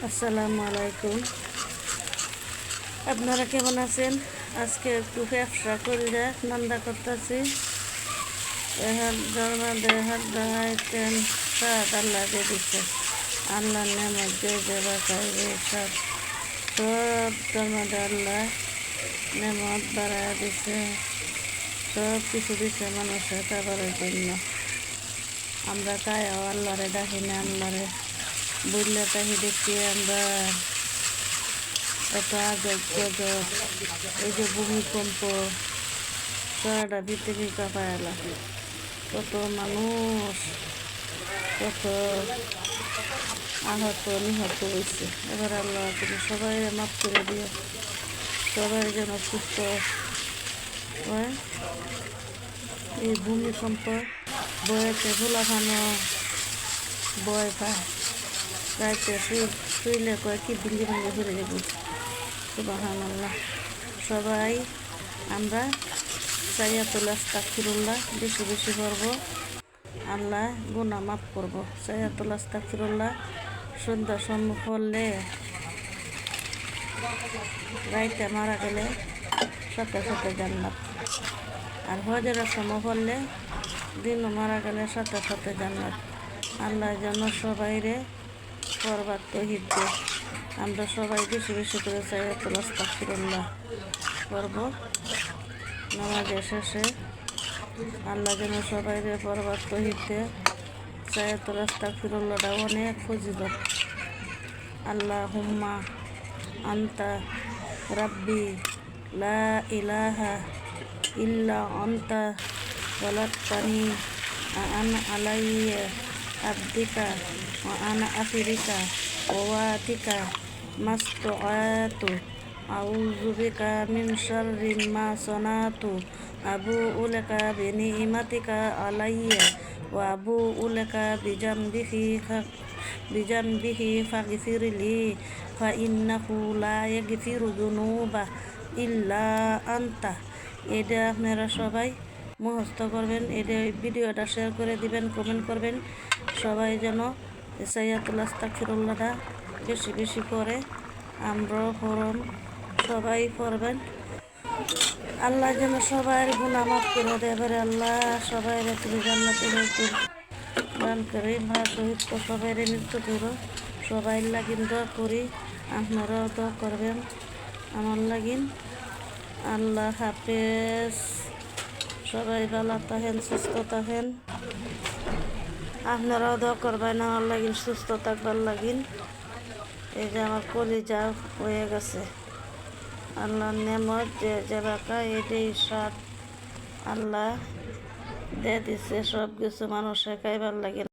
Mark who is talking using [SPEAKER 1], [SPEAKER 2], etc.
[SPEAKER 1] আসসালামু আলাইকুম। আপনারা কেমন আছেন? আজকে একটু ব্যবসা করে নান্দা করতেছি। দেখাইতেন সাত আল্লাহ দিয়ে দিচ্ছে। আল্লাহ নেমত যে বাঁচাইবে সব মধ্যে আল্লাহ নেমত বাড়ায় দিছে, সব কিছু দিছে মানুষের খাবারের জন্য। আমরা কায়াও আল্লাহরে ডাকি না, আল্লাহরে বুঝলে তাহি দেখি আমরা এত আজব গজব, এই যে ভূমিকম্প সারাটা পৃথিবী কাঁপায়লা, কত মানুষ কত আহত নিহত হয়েছে। এবার আল্লাহ তুমি সবাই মাফ করে দিও, সবাই যেন সুস্থ হয়। এই ভূমিকম্প বয়েতে ভোলাখানো বয় পায়, রাইতে শুইলে কয় কি বিল্লি ভাঙে ঘুরে যাব। সুবহানাল্লাহ। সবাই আমরা সাইয়াতুল আস্তাগফিরুল্লাহ বেশি বেশি পড়ব, আল্লাহ গুনাহ মাফ করবো। সাইয়াতুল আস্তাগফিরুল্লাহ সন্ধ্যা সম্মুখ পড়লে, রাইতে মারা গেলে সাথে সাথে জান্নাত, আর হজরের সময় পড়লে দিনও মারা গেলে সাথে সাথে জান্নাত। আল্লাহ যেন সবাইরে পড়বার তৌফিক দেয়। আমরা সবাই বেশি বেশি করে সাইয়াতুল আস্তাগফিরুল্লাহ পড়ব নামাজের শেষে। আল্লাহ যেন সবাইরে পড়বার তৌফিক দেয়। সাইয়াতুল আস্তাগফিরুল্লাহটা অনেক ফজিলত। আল্লাহুম্মা আনতা রাব্বি লা ইলাহা ইল্লা আনতা ওয়ালাদতানি আনা আলাইয়া আবদিকা ওয়া আনা আখিরিকা ওয়াতিকা মাসতুআতু আউযু বিকা মিন শাররি মা সানাতু আবুউ লাকা বিনিমাতিকা আলাইয়া ওয়া আবুউ লাকা বিজামবিহি ফাগফিরলি ফা ইন্নাহু লা ইয়াগফিরু যুনুবা ইল্লা আনতা। এটা আপনারা সবাই মুখস্থ করবেন, এটা ভিডিওটা শেয়ার করে দিবেন, কমেন্ট করবেন। সবাই যেন সাইয়াতুল আস্তাগফিরুল্লাহটা বেশি বেশি করে আমরাও পড়ব, সবাই পড়বেন। আল্লাহ যেন সবাই গুনাহ মাফ করে দেবে। আল্লাহ সবাই তুমি জান্নাতে দান করে, মা শহীদ তো সবাই মৃত্যু করো। সবাই লাগিন দোয়া করি, আপনারাও দোয়া করবেন আমার লাগিন। আল্লাহ হাফেজ। সবাই ভালো থাকেন, সুস্থ থাকেন। আপনারাও দোয়া করবেন আমার লাগিন, সুস্থ থাকবার লাগিন। এই যে আমার কলিজা হয়ে গেছে। আল্লাহর নেমত যে বাঁকা এটাই স্বাদ আল্লাহ দিয়ে দিচ্ছে, সব কিছু মানুষের খাইবার লাগে।